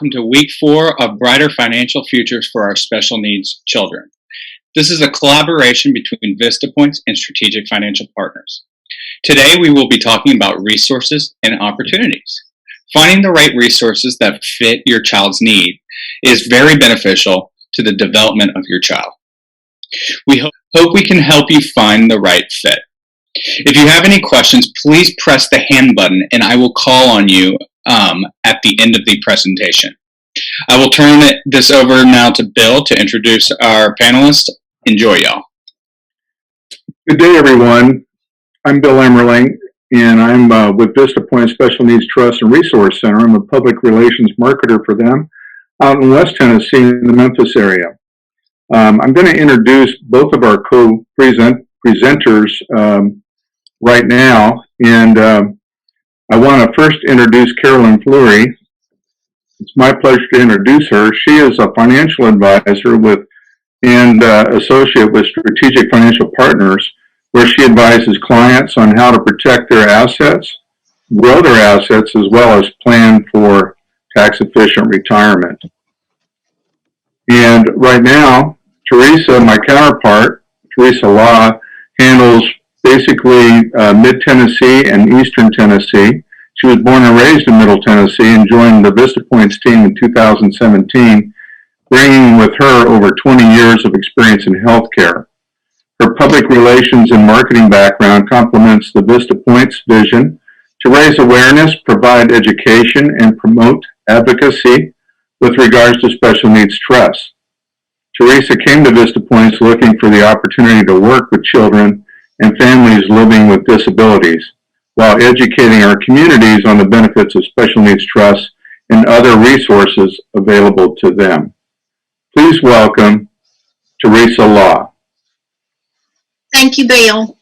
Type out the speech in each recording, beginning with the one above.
welcome to week 4 of Brighter Financial Futures for Our Special Needs Children. This is a collaboration between Vista Points and Strategic Financial Partners. Today we will be talking about resources and opportunities. Finding the right resources that fit your child's need is very beneficial to the development of your child. We hope we can help you find the right fit. If you have any questions, please press the hand button and I will call on you at the end of the presentation. I will turn this over now to Bill to introduce our panelists. Enjoy, y'all. Good day, everyone. I'm Bill Emmerling, and I'm with Vista Points Special Needs Trust and Resource Center. I'm a public relations marketer for them out in West Tennessee in the Memphis area. I'm going to introduce both of our co-presenters right now, and I want to first introduce Carolyn Fleury. It's my pleasure to introduce her. She is a financial advisor and associate with Strategic Financial Partners, where she advises clients on how to protect their assets, grow their assets, as well as plan for tax-efficient retirement. And right now, Teresa, my counterpart, Teresa Law, handles basically mid-Tennessee and eastern Tennessee. She was born and raised in Middle Tennessee and joined the Vista Points team in 2017, bringing with her over 20 years of experience in healthcare. Her public relations and marketing background complements the Vista Points vision to raise awareness, provide education, and promote advocacy with regards to special needs trusts. Teresa came to Vista Points looking for the opportunity to work with children and families living with disabilities, while educating our communities on the benefits of special needs trusts and other resources available to them. Please welcome Teresa Law. Thank you, Bill.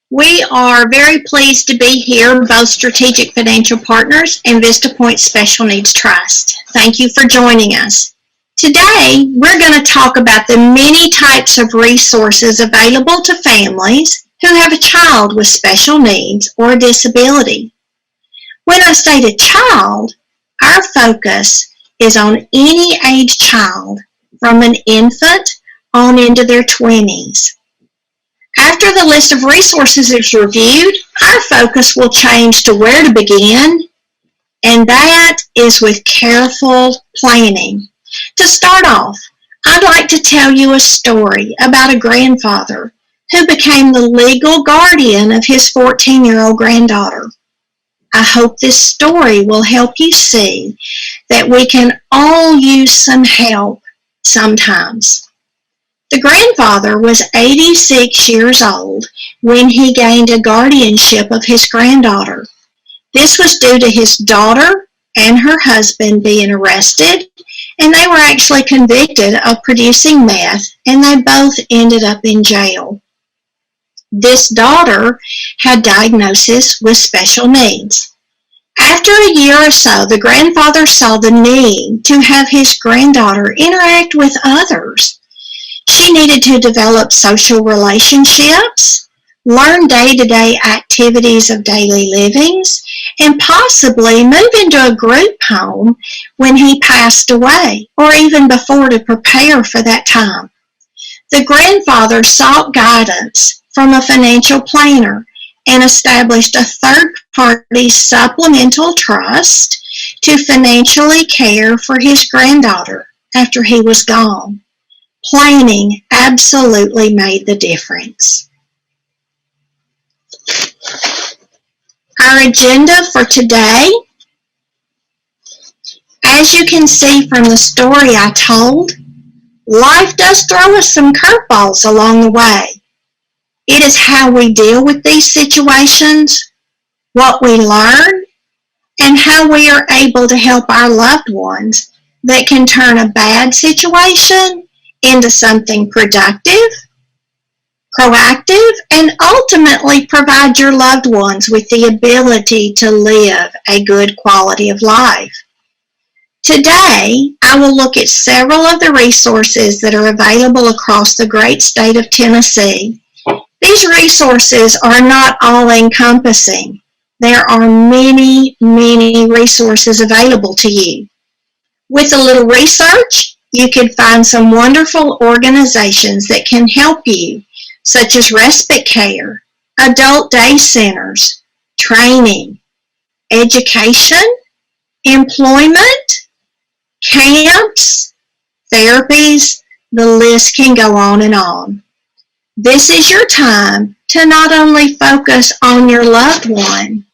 We are very pleased to be here, both Strategic Financial Partners and Vista Points Special Needs Trust. Thank you for joining us. Today, we're going to talk about the many types of resources available to families who have a child with special needs or a disability. When I state a child, our focus is on any age child from an infant on into their 20s. After the list of resources is reviewed, our focus will change to where to begin, and that is with careful planning. To start off, I'd like to tell you a story about a grandfather who became the legal guardian of his 14-year-old granddaughter. I hope this story will help you see that we can all use some help sometimes. The grandfather was 86 years old when he gained a guardianship of his granddaughter. This was due to his daughter and her husband being arrested, and they were actually convicted of producing meth, and they both ended up in jail. This daughter had diagnosis with special needs. After a year or so, the grandfather saw the need to have his granddaughter interact with others. She needed to develop social relationships, learn day-to-day activities of daily livings, and possibly move into a group home when he passed away, or even before, to prepare for that time. The grandfather sought guidance from a financial planner and established a third-party supplemental trust to financially care for his granddaughter after he was gone. Planning absolutely made the difference. Our agenda for today, as you can see from the story I told, life does throw us some curveballs along the way. It is how we deal with these situations, what we learn, and how we are able to help our loved ones that can turn a bad situation into something productive, proactive, and ultimately provide your loved ones with the ability to live a good quality of life. Today, I will look at several of the resources that are available across the great state of Tennessee. These resources are not all-encompassing. There are many, many resources available to you. With a little research, you can find some wonderful organizations that can help you, such as Respite Care, adult day centers, training, education, employment, camps, therapies. The list can go on and on. This is your time to not only focus on your loved one,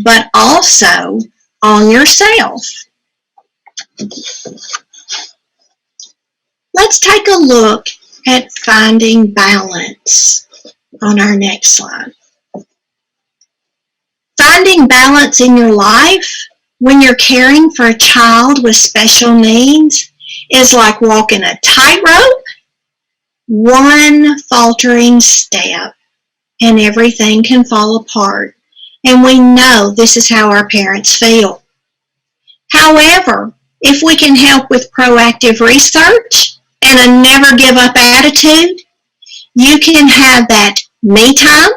but also on yourself. Let's take a look at finding balance on our next slide. Finding balance in your life when you're caring for a child with special needs is like walking a tightrope, one faltering step, and everything can fall apart. And we know this is how our parents feel. However, if we can help with proactive research and a never give up attitude, you can have that me time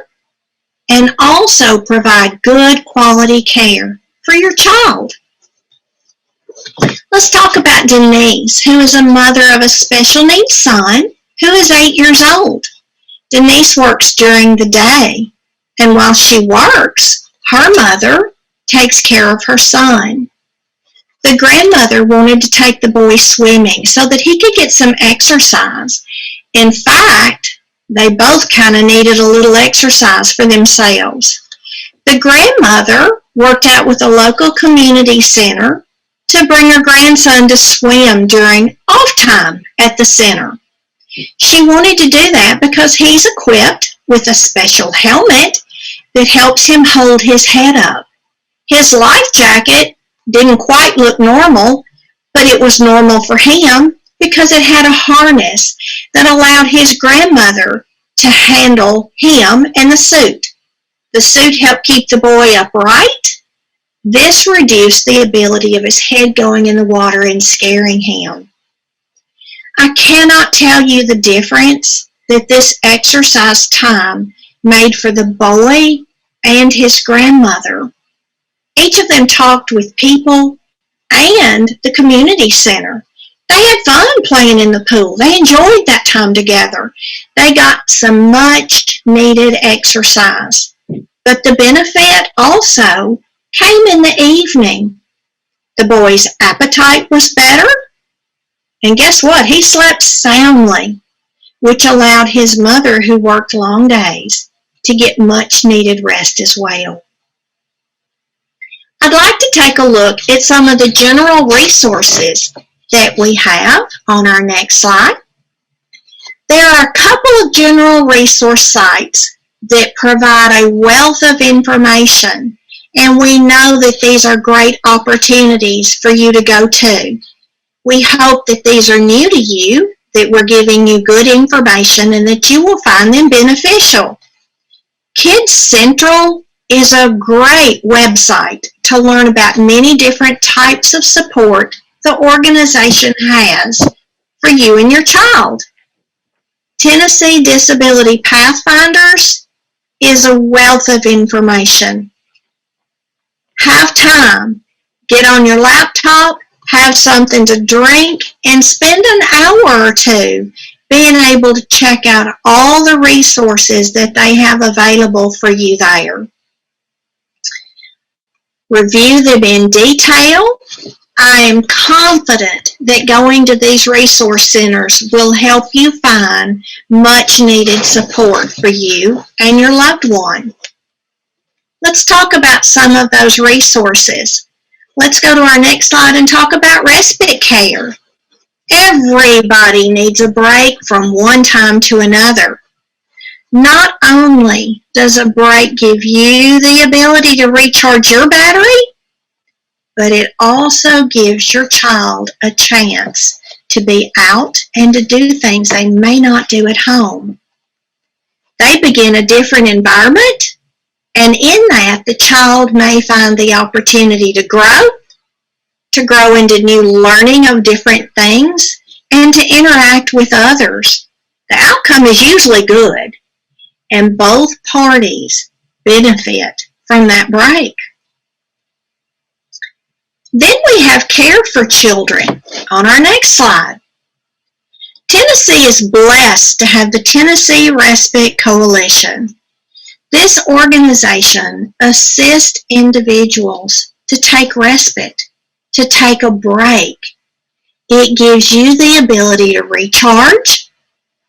and also provide good quality care for your child. Let's talk about Denise, who is a mother of a special needs son who is 8 years old. Denise works during the day, and while she works, her mother takes care of her son. The grandmother wanted to take the boy swimming so that he could get some exercise. In fact, they both kind of needed a little exercise for themselves. The grandmother worked out with a local community center to bring her grandson to swim during off time at the center. She wanted to do that because he's equipped with a special helmet that helps him hold his head up. His life jacket didn't quite look normal, but it was normal for him because it had a harness that allowed his grandmother to handle him and the suit. The suit helped keep the boy upright. This reduced the ability of his head going in the water and scaring him. I cannot tell you the difference that this exercise time made for the boy and his grandmother. Each of them talked with people and the community center. They had fun playing in the pool. They enjoyed that time together. They got some much needed exercise. But the benefit also came in the evening. The boy's appetite was better. And guess what? He slept soundly, which allowed his mother, who worked long days, to get much needed rest as well. I'd like to take a look at some of the general resources that we have on our next slide. There are a couple of general resource sites that provide a wealth of information, and we know that these are great opportunities for you to go to. We hope that these are new to you, that we're giving you good information, and that you will find them beneficial. Kids Central is a great website to learn about many different types of support the organization has for you and your child. Tennessee Disability Pathfinders is a wealth of information. Have time. Get on your laptop, have something to drink, and spend an hour or two being able to check out all the resources that they have available for you there. Review them in detail. I am confident that going to these resource centers will help you find much needed support for you and your loved one. Let's talk about some of those resources. Let's go to our next slide and talk about Respite Care. Everybody needs a break from one time to another. Not only does a break give you the ability to recharge your battery, but it also gives your child a chance to be out and to do things they may not do at home. They begin a different environment, and in that, the child may find the opportunity to grow into new learning of different things, and to interact with others. The outcome is usually good, and both parties benefit from that break. Then we have Care for Children on our next slide. Tennessee is blessed to have the Tennessee Respite Coalition. This organization assists individuals to take respite, to take a break. It gives you the ability to recharge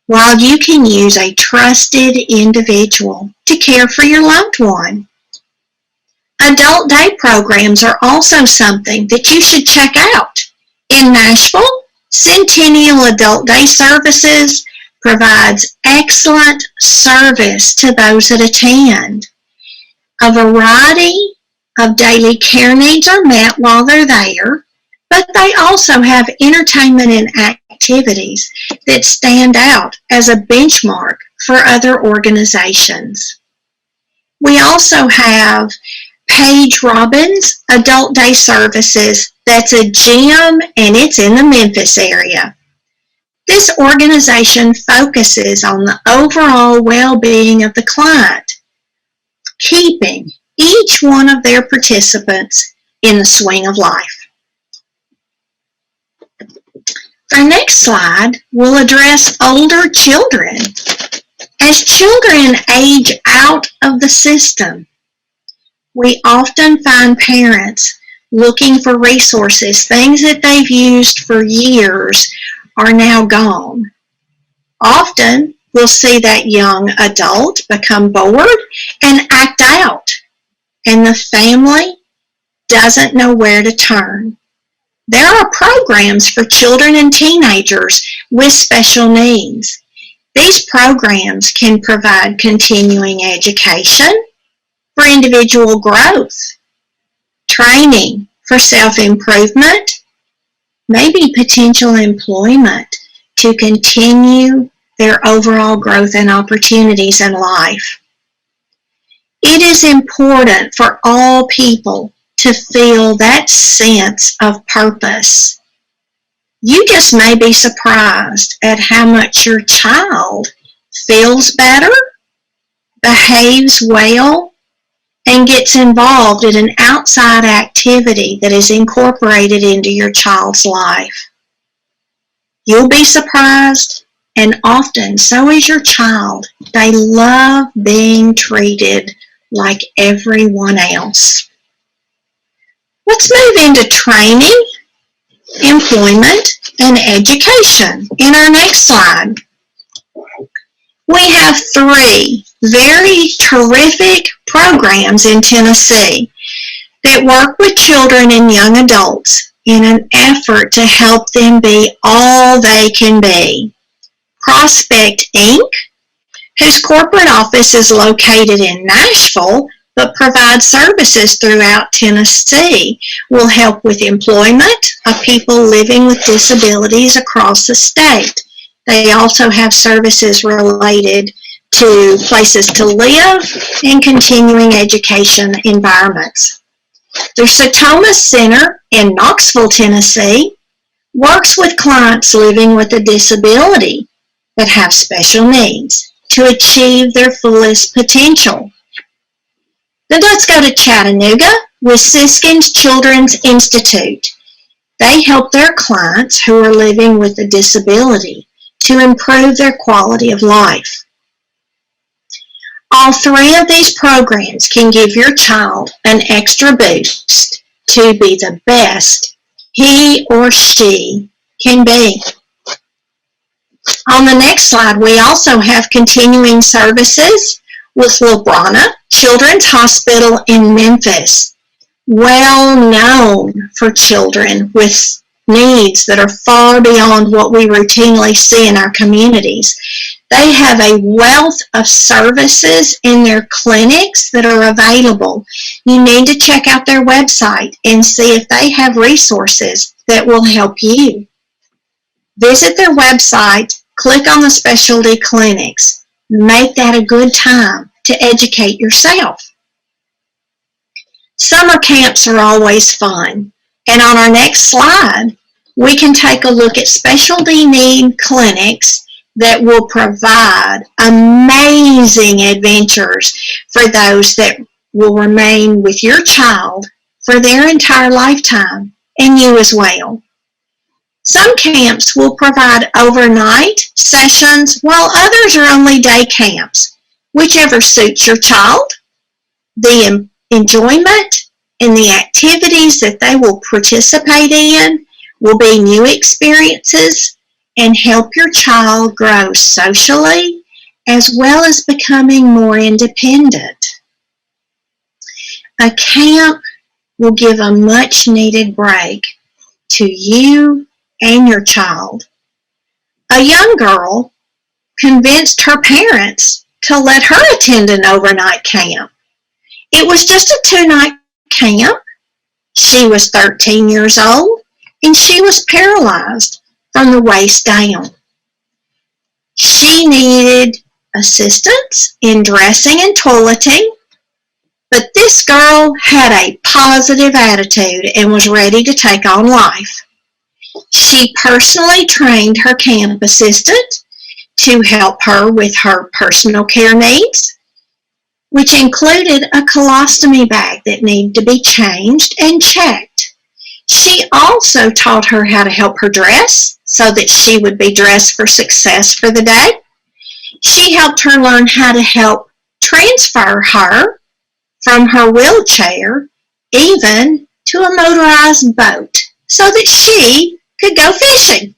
while you can use a trusted individual to care for your loved one. Adult day programs are also something that you should check out. In Nashville, Centennial Adult Day Services provides excellent service to those that attend. A variety of daily care needs are met while they're there, but they also have entertainment and activities that stand out as a benchmark for other organizations. We also have Paige Robbins Adult Day Services. That's a gym, and it's in the Memphis area. This organization focuses on the overall well-being of the client, keeping each one of their participants in the swing of life. Our next slide will address older children. As children age out of the system, we often find parents looking for resources. Things that they've used for years are now gone. Often, we'll see that young adult become bored and act out, and the family doesn't know where to turn. There are programs for children and teenagers with special needs. These programs can provide continuing education for individual growth, training for self-improvement, maybe potential employment to continue their overall growth and opportunities in life. It is important for all people to feel that sense of purpose. You just may be surprised at how much your child feels better, behaves well, and gets involved in an outside activity that is incorporated into your child's life. You'll be surprised, and often so is your child. They love being treated like everyone else. Let's move into training, employment, and education in our next slide. We have 3 very terrific programs in Tennessee that work with children and young adults in an effort to help them be all they can be. Prospect Inc., whose corporate office is located in Nashville but provides services throughout Tennessee, will help with employment of people living with disabilities across the state. They also have services related to places to live and continuing education environments. The Sertoma Center in Knoxville, Tennessee, works with clients living with a disability that have special needs to achieve their fullest potential. Then let's go to Chattanooga with Siskins Children's Institute. They help their clients who are living with a disability to improve their quality of life. All 3 of these programs can give your child an extra boost to be the best he or she can be. On the next slide, we also have continuing services with Lebron Children's Hospital in Memphis, well known for children with needs that are far beyond what we routinely see in our communities. They have a wealth of services in their clinics that are available. You need to check out their website and see if they have resources that will help you. Visit their website, click on the specialty clinics. Make that a good time to educate yourself. Summer camps are always fun. And on our next slide, we can take a look at specialty need clinics that will provide amazing adventures for those that will remain with your child for their entire lifetime, and you as well. Some camps will provide overnight sessions, while others are only day camps, whichever suits your child. The enjoyment and the activities that they will participate in will be new experiences and help your child grow socially as well as becoming more independent. A camp will give a much needed break to you and your child. A young girl convinced her parents to let her attend an overnight camp. It was just a 2-night camp. She was 13 years old and she was paralyzed from the waist down. She needed assistance in dressing and toileting, but this girl had a positive attitude and was ready to take on life. She personally trained her camp assistant to help her with her personal care needs, which included a colostomy bag that needed to be changed and checked. She also taught her how to help her dress so that she would be dressed for success for the day. She helped her learn how to help transfer her from her wheelchair even to a motorized boat so that she could go fishing.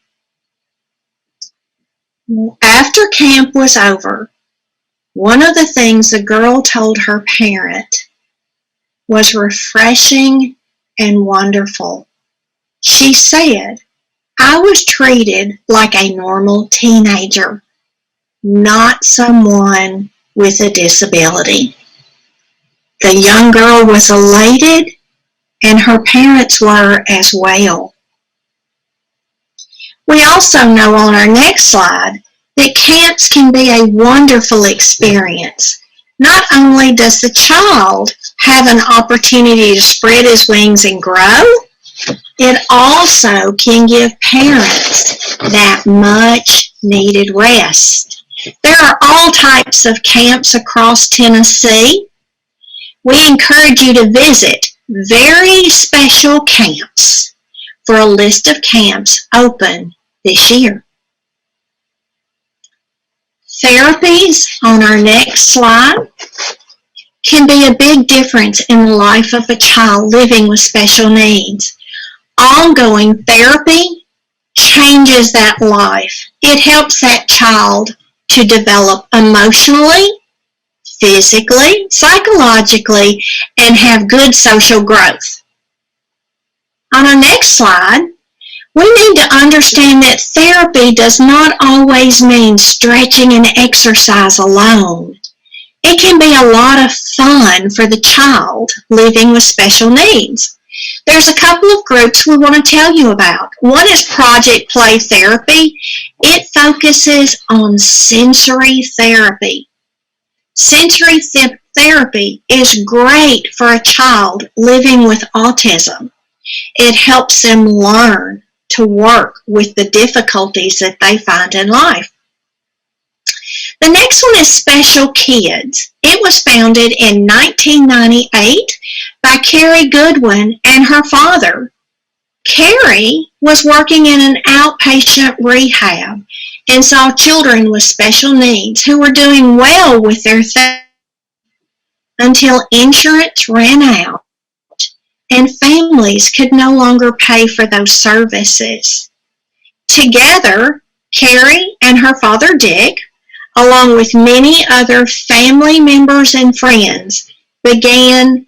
After camp was over, one of the things the girl told her parent was refreshing and wonderful. She said, "I was treated like a normal teenager, not someone with a disability." The young girl was elated, and her parents were as well. We also know on our next slide that camps can be a wonderful experience. Not only does the child have an opportunity to spread his wings and grow, it also can give parents that much needed rest. There are all types of camps across Tennessee. We encourage you to visit Very Special Camps for a list of camps open this year. Therapies on our next slide can be a big difference in the life of a child living with special needs. Ongoing therapy changes that life. It helps that child to develop emotionally, physically, psychologically, and have good social growth. On our next slide, we need to understand that therapy does not always mean stretching and exercise alone. It can be a lot of fun for the child living with special needs. There's a couple of groups we want to tell you about. One is Project Play Therapy. It focuses on sensory therapy. Sensory therapy is great for a child living with autism. It helps them learn to work with the difficulties that they find in life. The next one is Special Kids. It was founded in 1998 by Carrie Goodwin and her father. Carrie was working in an outpatient rehab and saw children with special needs who were doing well with their therapy until insurance ran out and families could no longer pay for those services. Together, Carrie and her father Dick, along with many other family members and friends, began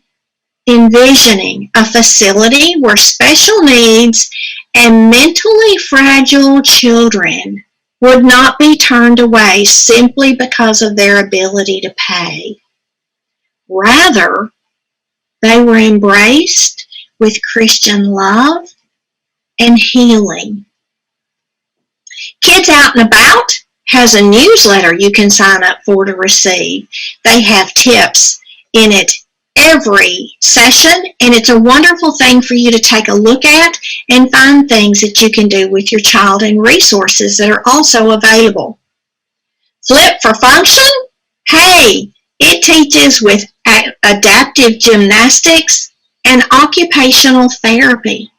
envisioning a facility where special needs and mentally fragile children would not be turned away simply because of their ability to pay. Rather, they were embraced with Christian love and healing. Kids Out and About has a newsletter you can sign up for to receive. They have tips in it every session, and it's a wonderful thing for you to take a look at and find things that you can do with your child and resources that are also available. Flip for Function? Hey, it teaches with adaptive gymnastics and occupational therapy.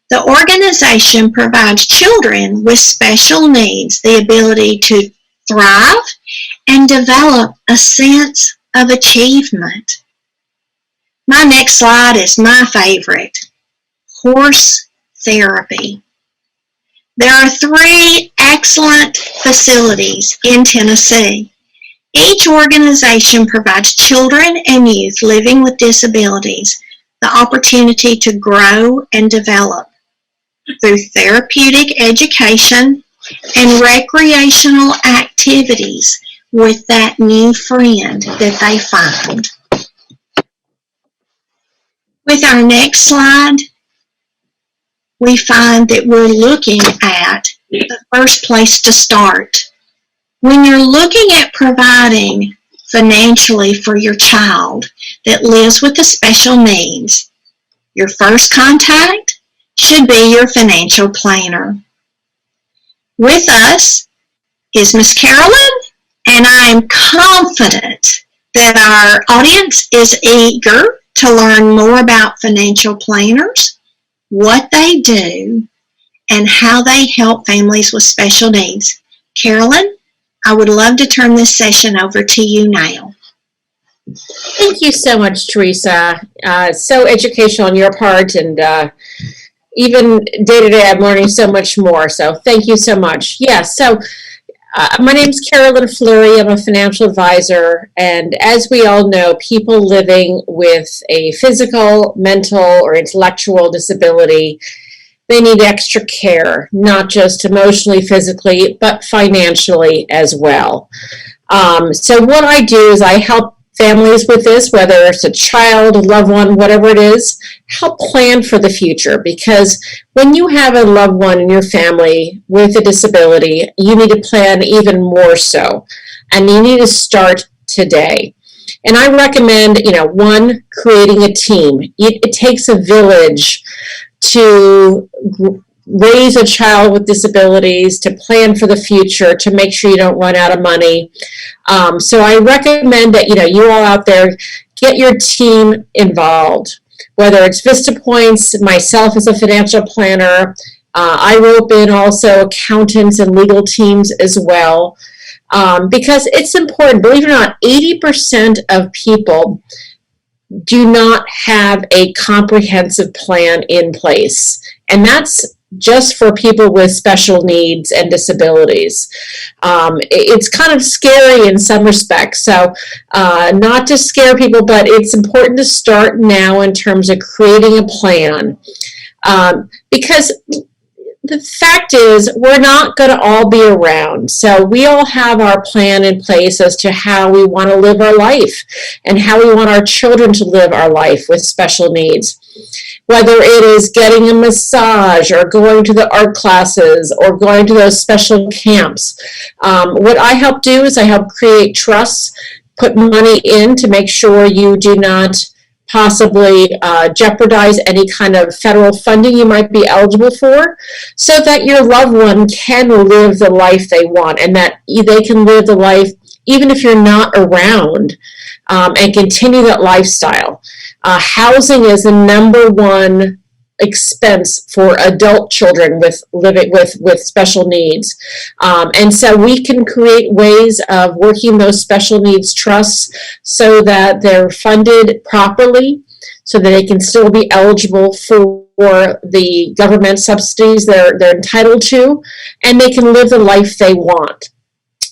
The organization provides children with special needs the ability to thrive and develop a sense of achievement. My next slide is my favorite, horse therapy. There are 3 excellent facilities in Tennessee. Each organization provides children and youth living with disabilities the opportunity to grow and develop through therapeutic education and recreational activities with that new friend that they find. With our next slide, we find that we're looking at the first place to start. When you're looking at providing financially for your child that lives with the special needs, your first contact should be your financial planner. With us is Miss Carolyn, and I am confident that our audience is eager to learn more about financial planners, what they do, and how they help families with special needs. Carolyn, I would love to turn this session over to you now. Thank you so much, Teresa. So educational on your part, and even day to day I'm learning so much more. So thank you so much. Yes, so my name is Carolyn Fleury. I'm a financial advisor, and as we all know, people living with a physical, mental, or intellectual disability, they need extra care, not just emotionally, physically, but financially as well. So what I do is I help families with this, whether it's a child, a loved one, whatever it is, help plan for the future. Because when you have a loved one in your family with a disability, you need to plan even more so. And you need to start today. And I recommend, one, creating a team. It takes a village to raise a child with disabilities, to plan for the future, to make sure you don't run out of money. So I recommend that, you all out there, get your team involved, whether it's Vista Points, myself as a financial planner. I rope in also accountants and legal teams as well, because it's important. Believe it or not, 80% of people do not have a comprehensive plan in place. And that's just for people with special needs and disabilities. It's kind of scary in some respects. So not to scare people, but it's important to start now in terms of creating a plan. Because the fact is, we're not going to all be around. So we all have our plan in place as to how we want to live our life and how we want our children to live our life with special needs. Whether it is getting a massage or going to the art classes or going to those special camps. What I help do is I help create trusts, put money in to make sure you do not possibly jeopardize any kind of federal funding you might be eligible for, so that your loved one can live the life they want and that they can live the life even if you're not around, and continue that lifestyle. Housing is the #1 expense for adult children with living with special needs, and so we can create ways of working those special needs trusts so that they're funded properly, so that they can still be eligible for the government subsidies they're entitled to, and they can live the life they want.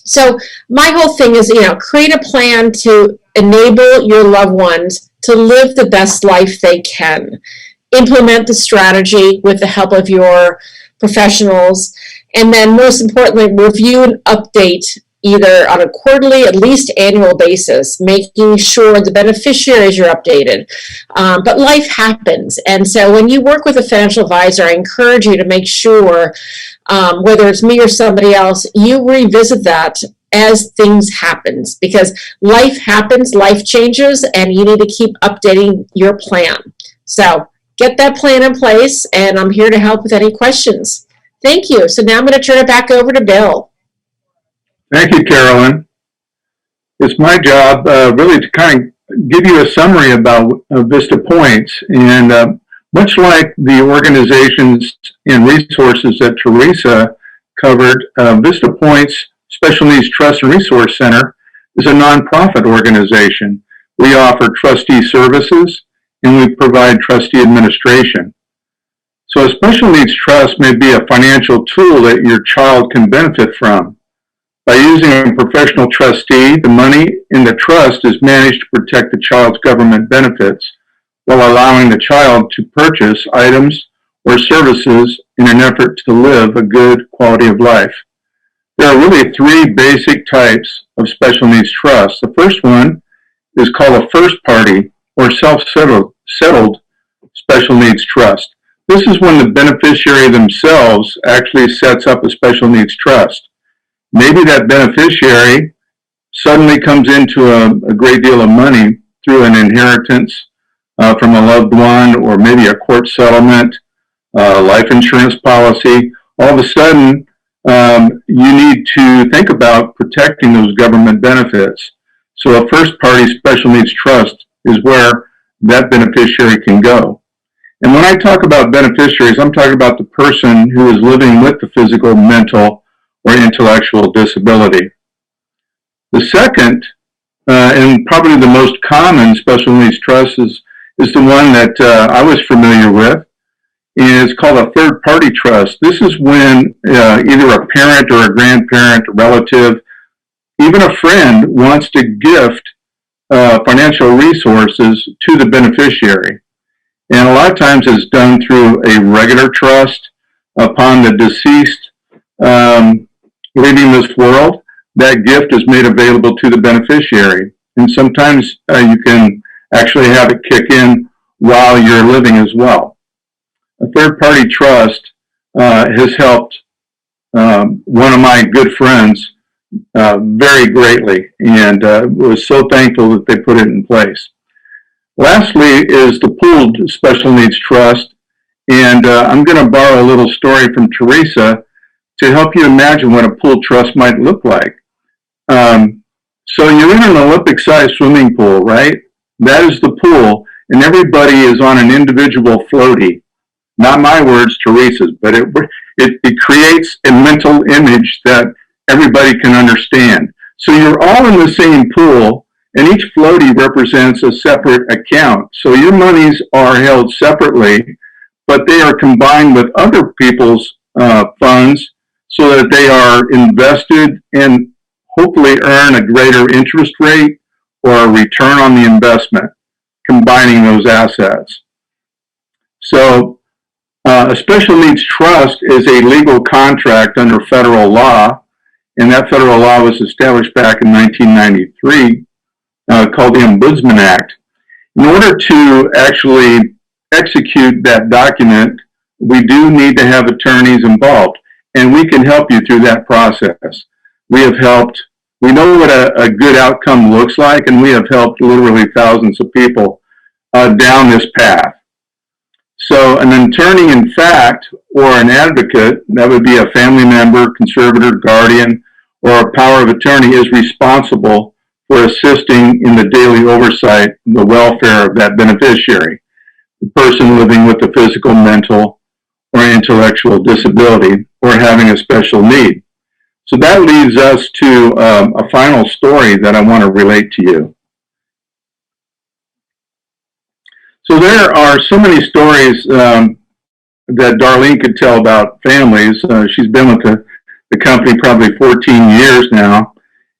So my whole thing is, create a plan to enable your loved ones to live the best life they can. Implement the strategy with the help of your professionals, and then most importantly, review and update either on a quarterly, at least annual basis, making sure the beneficiaries are updated. But life happens, and so when you work with a financial advisor, I encourage you to make sure, whether it's me or somebody else, you revisit that as things happen, because life happens, life changes, and you need to keep updating your plan. So get that plan in place, and I'm here to help with any questions. Thank you. So now I'm going to turn it back over to Bill. Thank you, Carolyn. It's my job really to kind of give you a summary about Vista Points. And much like the organizations and resources that Teresa covered, Vista Points Special Needs Trust and Resource Center is a nonprofit organization. We offer trustee services and we provide trustee administration. So a special needs trust may be a financial tool that your child can benefit from. By using a professional trustee, the money in the trust is managed to protect the child's government benefits while allowing the child to purchase items or services in an effort to live a good quality of life. There are really three basic types of special needs trusts. The first one is called a first party or self-settled special needs trust. This is when the beneficiary themselves actually sets up a special needs trust. Maybe that beneficiary suddenly comes into a great deal of money through an inheritance from a loved one, or maybe a court settlement, life insurance policy. All of a sudden, you need to think about protecting those government benefits. So a first party special needs trust is where that beneficiary can go. And when I talk about beneficiaries, I'm talking about the person who is living with the physical, mental, or intellectual disability. The second, and probably the most common special needs trust is the one that I was familiar with, and it's called a third-party trust. This is when either a parent or a grandparent, a relative, even a friend wants to gift financial resources to the beneficiary. And a lot of times it's done through a regular trust. Upon the deceased leaving this world, that gift is made available to the beneficiary. And sometimes you can actually have it kick in while you're living as well. A third-party trust has helped one of my good friends very greatly, and was so thankful that they put it in place. Lastly is the pooled special needs trust, and I'm going to borrow a little story from Teresa to help you imagine what a pooled trust might look like. So you're in an Olympic-sized swimming pool, right? That is the pool, and everybody is on an individual floaty. Not my words, Teresa's, but it creates a mental image that everybody can understand. So you're all in the same pool, and each floaty represents a separate account. So your monies are held separately, but they are combined with other people's funds so that they are invested and hopefully earn a greater interest rate or a return on the investment, combining those assets. So a special needs trust is a legal contract under federal law, and that federal law was established back in 1993, called the Ombudsman Act. In order to actually execute that document, we do need to have attorneys involved, and we can help you through that process. We know what a good outcome looks like, and we have helped literally thousands of people down this path. So an attorney in fact, or an advocate, that would be a family member, conservator, guardian, or a power of attorney, is responsible for assisting in the daily oversight of the welfare of that beneficiary, the person living with a physical, mental, or intellectual disability, or having a special need. So that leads us to a final story that I want to relate to you. So there are so many stories that Darlene could tell about families. She's been with the company probably 14 years now,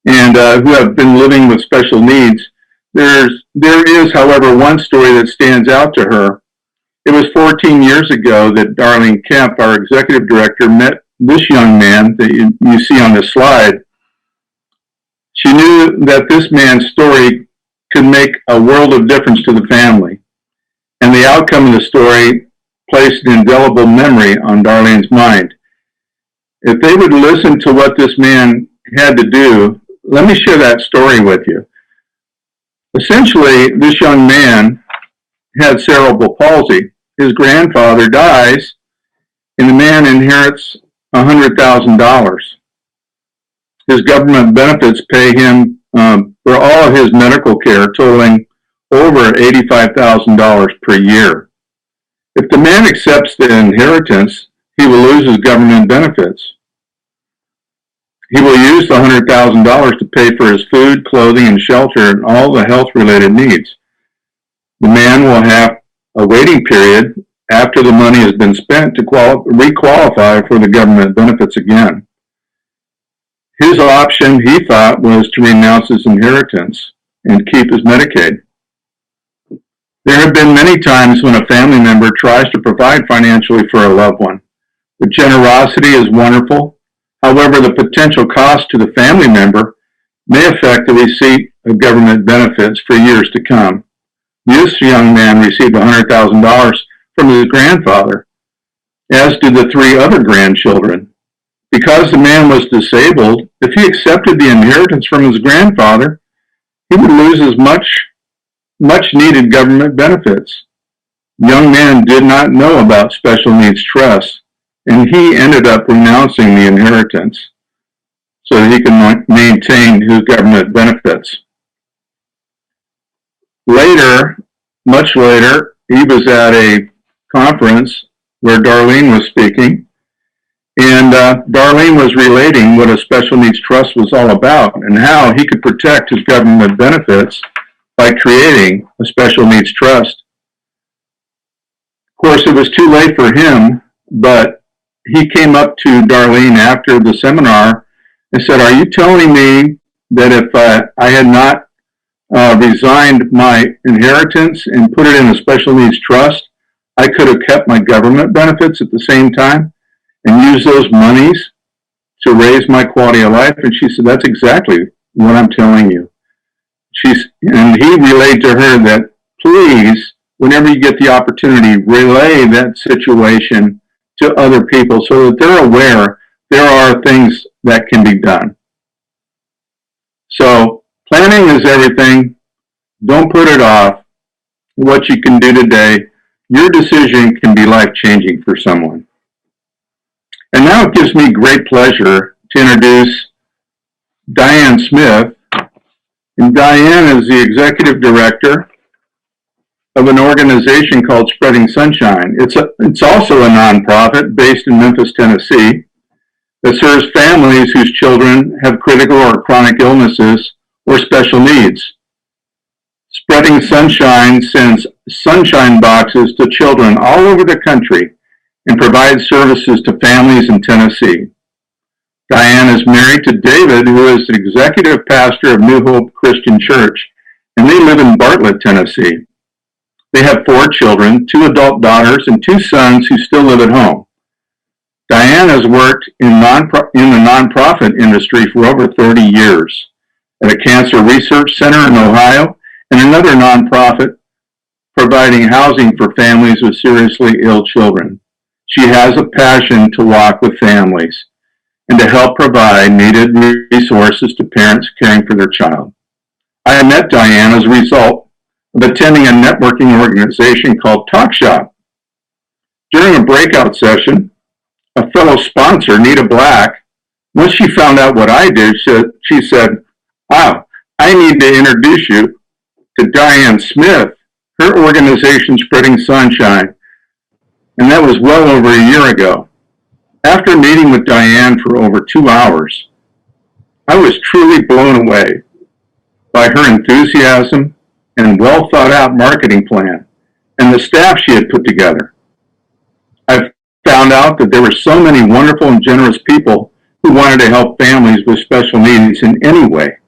and who have been living with special needs. There is, however, one story that stands out to her. It was 14 years ago that Darlene Kemp, our executive director, met this young man that you see on this slide. She knew that this man's story could make a world of difference to the family. And the outcome of the story placed an indelible memory on Darlene's mind. If they would listen to what this man had to do, let me share that story with you. Essentially, this young man had cerebral palsy. His grandfather dies, and the man inherits $100,000. His government benefits pay him for all of his medical care, totaling over $85,000 per year. If the man accepts the inheritance, he will lose his government benefits. He will use the $100,000 to pay for his food, clothing, and shelter and all the health-related needs. The man will have a waiting period after the money has been spent to requalify for the government benefits again. His option, he thought, was to renounce his inheritance and keep his Medicaid. There have been many times when a family member tries to provide financially for a loved one. The generosity is wonderful. However, the potential cost to the family member may affect the receipt of government benefits for years to come. This young man received $100,000 from his grandfather, as did the 3 other grandchildren. Because the man was disabled, if he accepted the inheritance from his grandfather, he would lose his much needed government benefits. The young man did not know about special needs trusts, and he ended up renouncing the inheritance so that he could maintain his government benefits. Later, much later, he was at a conference where Darlene was speaking, and Darlene was relating what a special needs trust was all about and how he could protect his government benefits by creating a special needs trust. Of course, it was too late for him, but he came up to Darlene after the seminar and said, "Are you telling me that if I had not resigned my inheritance and put it in a special needs trust, I could have kept my government benefits at the same time and used those monies to raise my quality of life?" And she said, "That's exactly what I'm telling you." And he relayed to her that, please, whenever you get the opportunity, relay that situation to other people so that they're aware there are things that can be done. So planning is everything. Don't put it off. What you can do today, your decision can be life-changing for someone. And now it gives me great pleasure to introduce Diane Smith. And Diane is the executive director of an organization called Spreading Sunshine. It's also a nonprofit based in Memphis, Tennessee, that serves families whose children have critical or chronic illnesses or special needs. Spreading Sunshine sends sunshine boxes to children all over the country and provides services to families in Tennessee. Diane is married to David, who is the executive pastor of New Hope Christian Church, and they live in Bartlett, Tennessee. They have 4 children, 2 adult daughters, and 2 sons who still live at home. Diane has worked in the nonprofit industry for over 30 years at a cancer research center in Ohio and another nonprofit providing housing for families with seriously ill children. She has a passion to walk with families and to help provide needed resources to parents caring for their child. I met Diane as a result of attending a networking organization called Talk Shop. During a breakout session, a fellow sponsor, Nita Black, once she found out what I did, she said, "Wow, I need to introduce you to Diane Smith, her organization Spreading Sunshine." And that was well over a year ago. After meeting with Diane for over 2 hours, I was truly blown away by her enthusiasm and well thought out marketing plan and the staff she had put together. I found out that there were so many wonderful and generous people who wanted to help families with special needs in any way.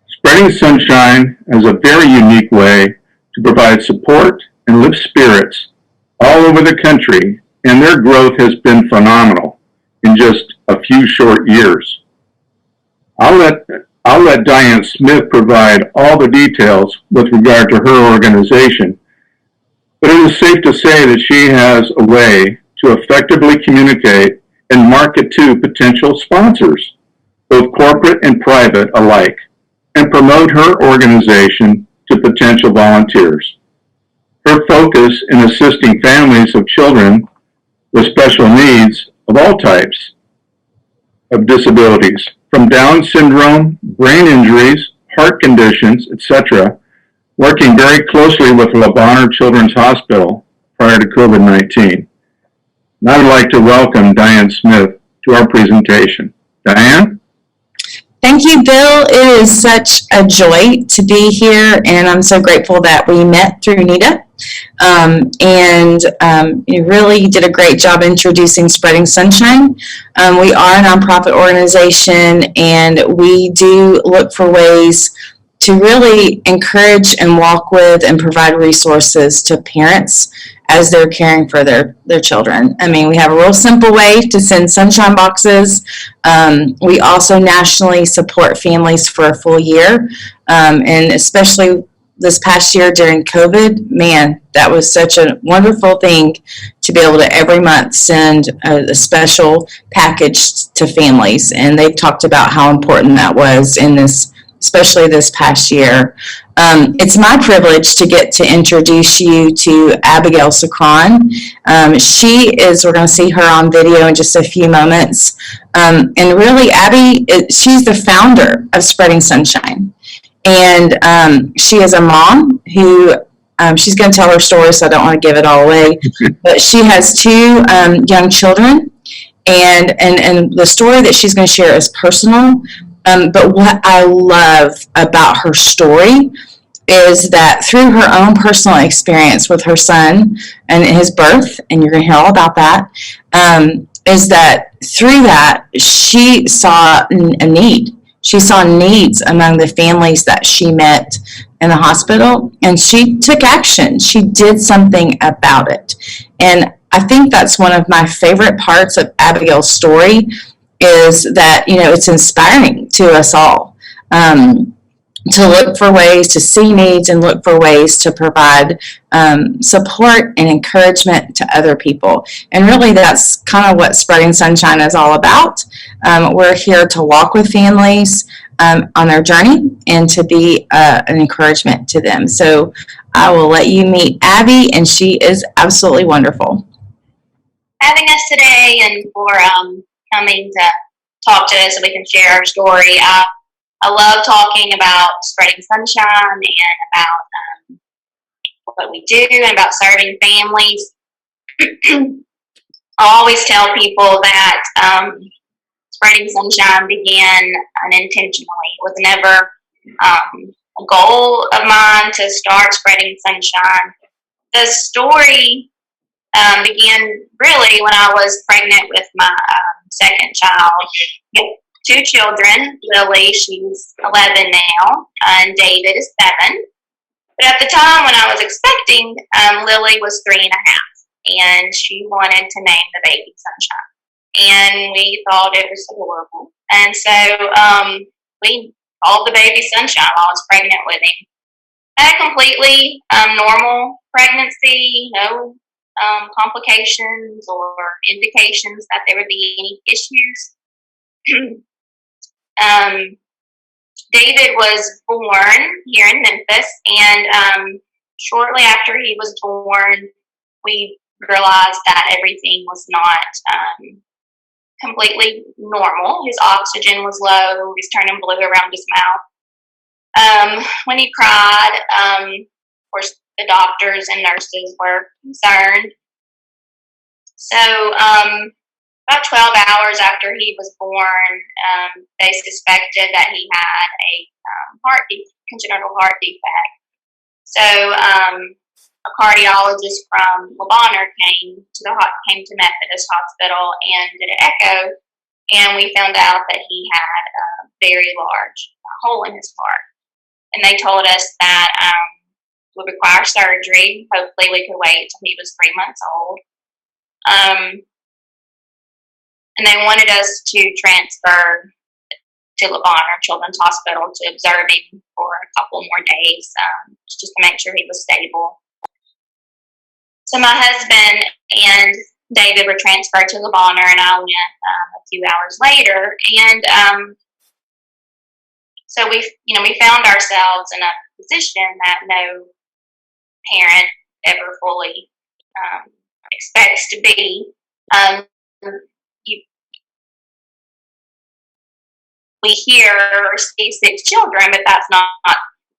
Spreading Sunshine has a very unique way to provide support and lift spirits all over the country, and their growth has been phenomenal in just a few short years. I'll let Diane Smith provide all the details with regard to her organization, but it is safe to say that she has a way to effectively communicate and market to potential sponsors, both corporate and private alike, and promote her organization to potential volunteers. Her focus in assisting families of children with special needs of all types of disabilities, from Down syndrome, brain injuries, heart conditions, etc., working very closely with Lebron Children's Hospital prior to COVID-19. And I would like to welcome Diane Smith to our presentation. Diane? Thank you, Bill. It is such a joy to be here, and I'm so grateful that we met through NITA. You really did a great job introducing Spreading Sunshine. We are a nonprofit organization, and we do look for ways to really encourage and walk with and provide resources to parents as they're caring for their children. I mean, we have a real simple way to send sunshine boxes. We also nationally support families for a full year, and especially this past year during COVID, man, that was such a wonderful thing to be able to every month send a special package to families. And they've talked about how important that was in this, especially this past year. It's my privilege to get to introduce you to Abigail Sacran. We're going to see her on video in just a few moments. And really, Abby, she's the founder of Spreading Sunshine. And she is a mom who, she's going to tell her story, so I don't want to give it all away. But she has two young children, and the story that she's going to share is personal. But what I love about her story is that through her own personal experience with her son and his birth, and you're going to hear all about that, is that through that, she saw a need. She saw needs among the families that she met in the hospital, and she took action. She did something about it. And I think that's one of my favorite parts of Abigail's story, is that, it's inspiring to us all to look for ways to see needs and look for ways to provide support and encouragement to other people. And really, that's kind of what Spreading Sunshine is all about. We're here to walk with families on their journey and to be an encouragement to them. So I will let you meet Abby, and she is absolutely wonderful. Having us today and for coming to talk to us so we can share our story. I love talking about Spreading Sunshine and about what we do and about serving families. I always tell people that Spreading Sunshine began unintentionally. It was never a goal of mine to start Spreading Sunshine. The story began really when I was pregnant with my second child. Two children. Lily, she's 11 now, and David is 7. But at the time when I was expecting, Lily was 3.5, and she wanted to name the baby Sunshine. And we thought it was adorable. And so we called the baby Sunshine while I was pregnant with him. I had a completely normal pregnancy, no complications or indications that there would be any issues. David was born here in Memphis, and shortly after he was born, we realized that everything was not completely normal. His oxygen was low. He was turning blue around his mouth. When he cried, of course, the doctors and nurses were concerned. So about 12 hours after he was born, they suspected that he had a congenital heart defect. So a cardiologist from Lebron came to Methodist Hospital and did an echo, and we found out that he had a very large hole in his heart. And they told us that would require surgery. Hopefully we could wait until he was 3 months old. And they wanted us to transfer to Lebron Children's Hospital to observe him for a couple more days, just to make sure he was stable. So my husband and David were transferred to Lebron, and I went a few hours later. And so we found ourselves in a position that no parent ever fully expects to be. We hear or see 6 children, but that's not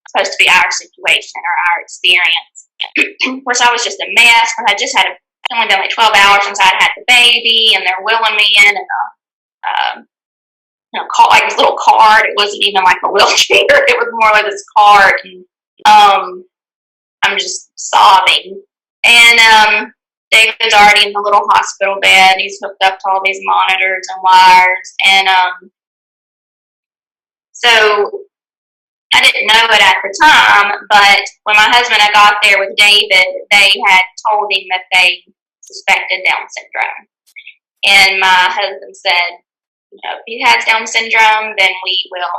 supposed to be our situation or our experience. Of course, I was just a mess. I had just had only been like 12 hours since I'd had the baby, and they're wheeling me in like this little cart. It wasn't even like a wheelchair. It was more like this cart, and I'm just sobbing. And David's already in the little hospital bed. He's hooked up to all these monitors and wires, and so I didn't know it at the time, but when my husband and I got there with David, they had told him that they suspected Down syndrome. And my husband said, if he has Down syndrome, then we will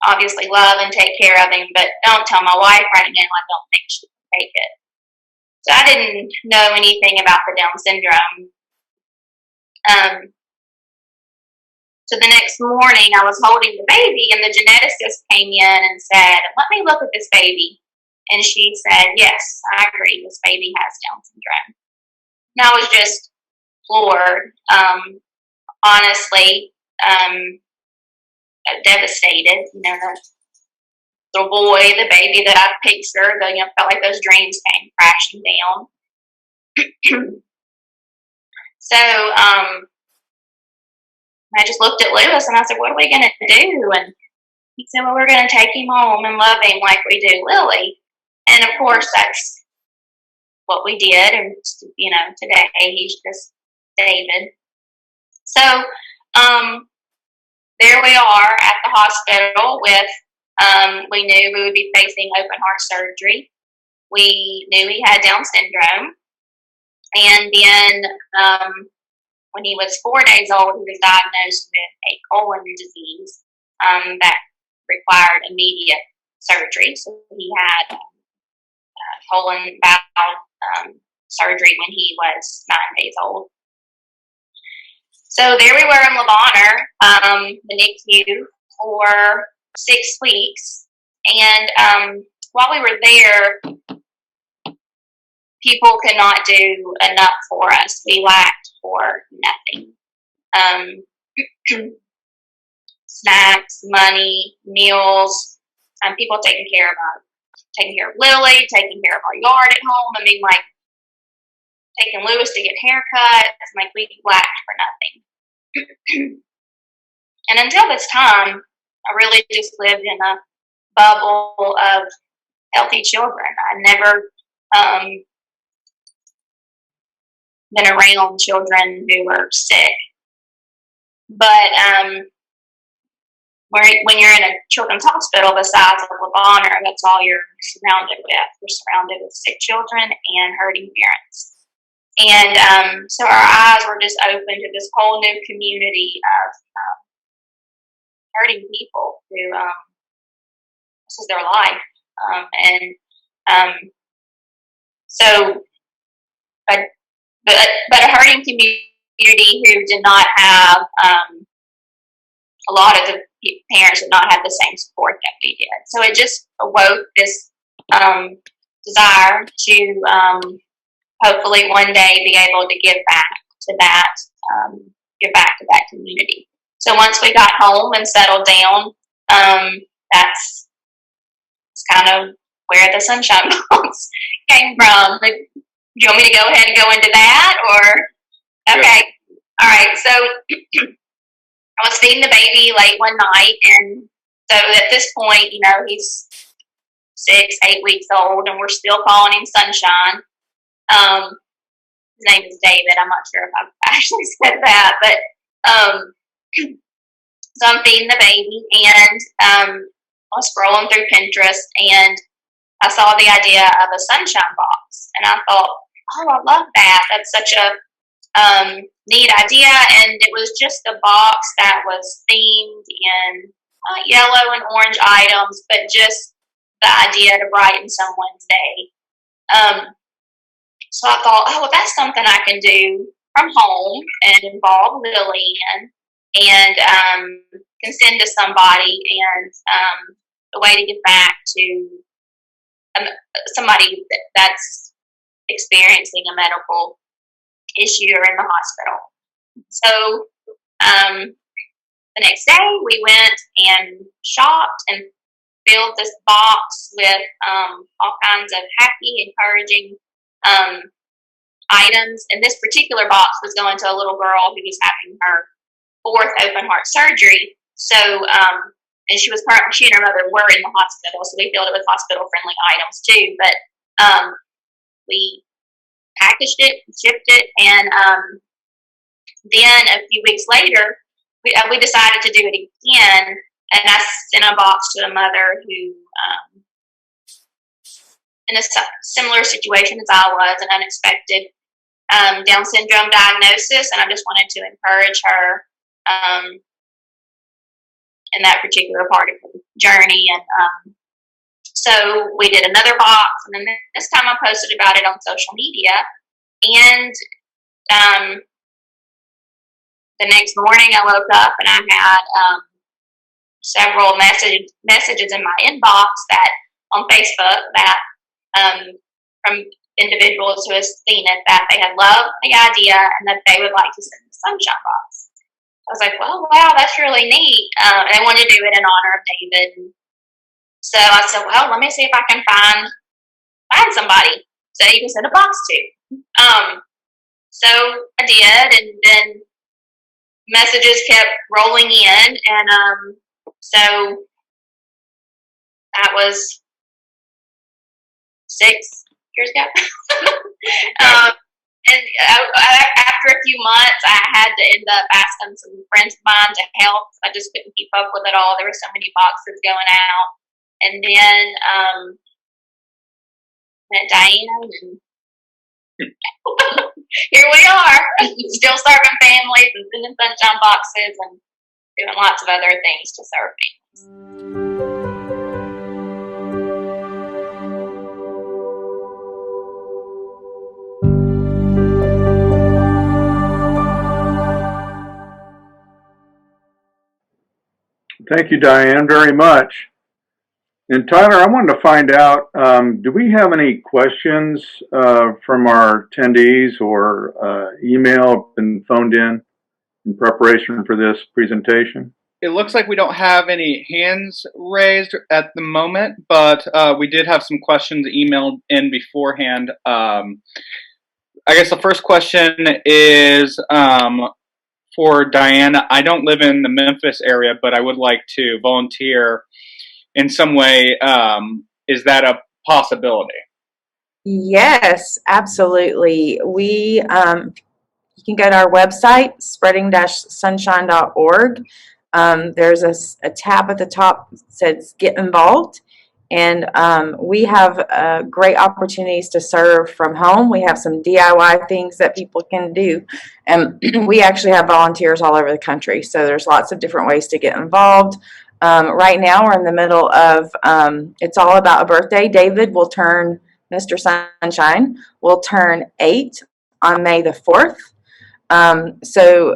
obviously love and take care of him, but don't tell my wife right now. I don't think she can take it. So I didn't know anything about the Down syndrome. So the next morning, I was holding the baby, and the geneticist came in and said, "Let me look at this baby." And she said, "Yes, I agree. This baby has Down syndrome." And I was just floored, honestly, devastated. The little boy, the baby that I pictured, felt like those dreams came crashing down. So, I just looked at Lewis and I said, "What are we going to do?" And he said, "Well, we're going to take him home and love him like we do Lily." And of course, that's what we did. And, today he's just David. So, there we are at the hospital with, we knew we would be facing open heart surgery. We knew he had Down syndrome. And then, when he was 4 days old, he was diagnosed with a colon disease that required immediate surgery. So he had colon valve surgery when he was 9 days old. So there we were in Lebron, the NICU, for 6 weeks. And while we were there, people could not do enough for us. We lacked for nothing. Snacks, money, meals, people taking care of Lily, taking care of our yard at home. Taking Lewis to get haircuts. We lacked for nothing. And until this time, I really just lived in a bubble of healthy children. I never been around children who were sick. But when you're in a children's hospital the size of Lebron, that's all you're surrounded with. You're surrounded with sick children and hurting parents. And so our eyes were just open to this whole new community of hurting people who this is their life. But a hurting community who did not have a lot of the parents did not have the same support that we did. So it just awoke this desire to hopefully one day be able to give back to that community. So once we got home and settled down, that's kind of where the Sunshine Box came from. Do you want me to go ahead and go into that, or? Okay. All right. So I was feeding the baby late one night, and so at this point, he's 6, 8 weeks old, and we're still calling him Sunshine. His name is David. I'm not sure if I've actually said that, but so I'm feeding the baby, and I was scrolling through Pinterest, and I saw the idea of a Sunshine Box, and I thought, oh, I love that. That's such a neat idea, and it was just a box that was themed in yellow and orange items, but just the idea to brighten someone's day. So I thought, oh, well, that's something I can do from home and involve Lily in, and can send to somebody, and a way to give back to somebody that's experiencing a medical issue or in the hospital. So the next day we went and shopped and filled this box with all kinds of happy, encouraging items. And this particular box was going to a little girl who was having her 4th open heart surgery. So, and she and her mother were in the hospital, so we filled it with hospital-friendly items too. But we packaged it, shipped it, and then a few weeks later, we decided to do it again, and I sent a box to a mother who, in a similar situation as I was, an unexpected Down syndrome diagnosis, and I just wanted to encourage her in that particular part of the journey. And so we did another box, and then this time I posted about it on social media. And the next morning I woke up and I had several messages in my inbox that on Facebook that from individuals who have seen it, that they had loved the idea and that they would like to send the Sunshine Box. I was like, well, wow, that's really neat. And I wanted to do it in honor of David. So I said, well, let me see if I can find somebody so you can send a box to. So I did, and then messages kept rolling in, and so that was 6 years ago. And after a few months, I had to end up asking some friends of mine to help. I just couldn't keep up with it all. There were so many boxes going out. And then met Diane, and here we are, still serving families and sending sunshine boxes and doing lots of other things to serve families. Thank you, Diane, very much. And Tyler, I wanted to find out, do we have any questions from our attendees or email and phoned in preparation for this presentation? It looks like we don't have any hands raised at the moment, but we did have some questions emailed in beforehand. I guess the first question is for Diana. I don't live in the Memphis area, but I would like to volunteer in some way. Is that a possibility? Yes, absolutely. You can go to our website, spreading-sunshine.org. There's a tab at the top that says Get Involved, and we have great opportunities to serve from home. We have some DIY things that people can do, and we actually have volunteers all over the country, so there's lots of different ways to get involved. Right now we're in the middle of It's All About a Birthday. David will turn, Mr. Sunshine will turn 8 on May the 4th. So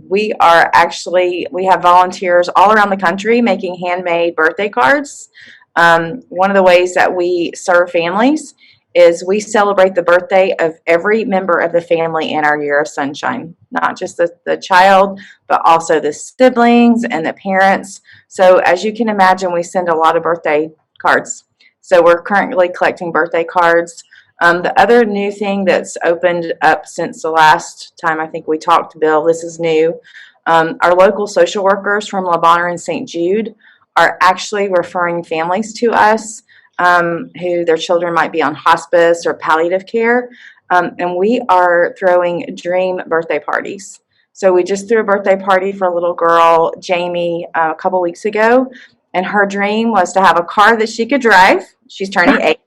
we have volunteers all around the country making handmade birthday cards. One of the ways that we serve families is we celebrate the birthday of every member of the family in our year of sunshine, not just the child, but also the siblings and the parents. So as you can imagine, we send a lot of birthday cards. So we're currently collecting birthday cards. The other new thing that's opened up since the last time I think we talked, Bill, this is new. Our local social workers from Lebron and St. Jude are actually referring families to us who their children might be on hospice or palliative care. And we are throwing dream birthday parties. So we just threw a birthday party for a little girl, Jamie, a couple weeks ago. And her dream was to have a car that she could drive. She's turning 8.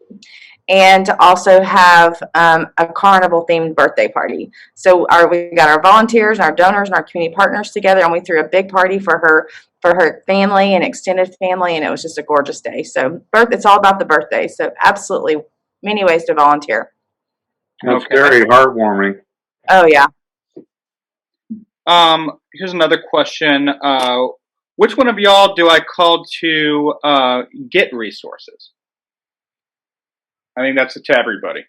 And to also have a carnival-themed birthday party. So we got our volunteers, our donors, and our community partners together, and we threw a big party for her family and extended family, and it was just a gorgeous day. So it's all about the birthday. So absolutely many ways to volunteer. That's very heartwarming. Oh, yeah. Here's another question. Which one of y'all do I call to get resources? I think that's to everybody.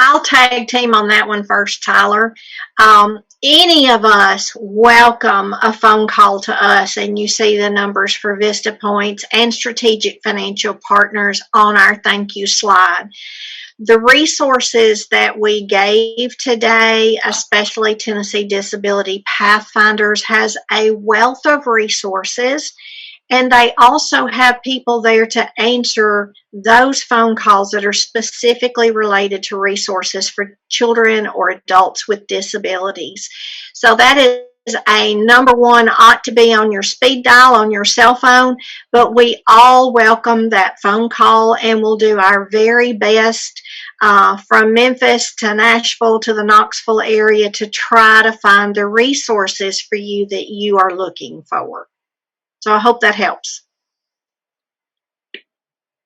I'll tag team on that one first, Tyler. Any of us welcome a phone call to us, and you see the numbers for Vista Points and Strategic Financial Partners on our thank you slide. The resources that we gave today, especially Tennessee Disability Pathfinders, has a wealth of resources, and they also have people there to answer those phone calls that are specifically related to resources for children or adults with disabilities. So that is a number one, ought to be on your speed dial on your cell phone, but we all welcome that phone call, and we'll do our very best from Memphis to Nashville to the Knoxville area to try to find the resources for you that you are looking for. So I hope that helps.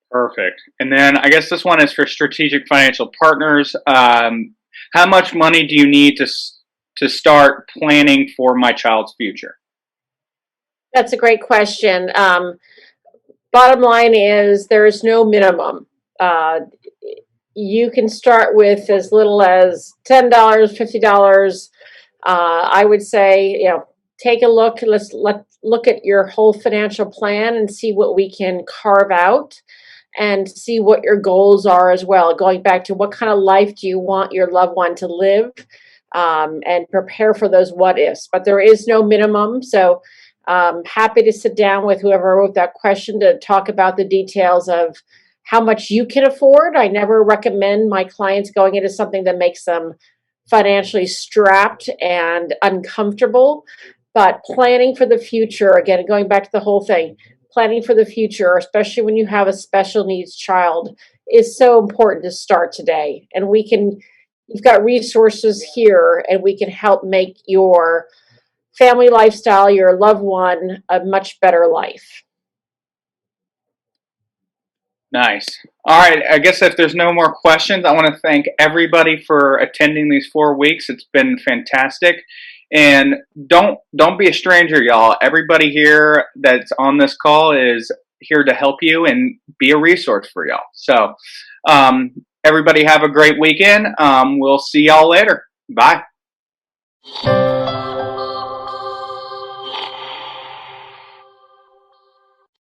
Perfect. And then I guess this one is for Strategic Financial Partners. How much money do you need to start planning for my child's future? That's a great question. Bottom line is there is no minimum. You can start with as little as $10, $50. I would say, take a look. Let's look at your whole financial plan and see what we can carve out, and see what your goals are as well. Going back to what kind of life do you want your loved one to live, and prepare for those what ifs. But there is no minimum. So happy to sit down with whoever wrote that question to talk about the details of how much you can afford. I never recommend my clients going into something that makes them financially strapped and uncomfortable, but planning for the future, again, going back to the whole thing, planning for the future, especially when you have a special needs child, is so important to start today. And you've got resources here, and we can help make your family lifestyle, your loved one, a much better life. Nice. All right. I guess if there's no more questions, I want to thank everybody for attending these 4 weeks. It's been fantastic. And don't be a stranger, y'all. Everybody here that's on this call is here to help you and be a resource for y'all. So everybody have a great weekend. We'll see y'all later. Bye.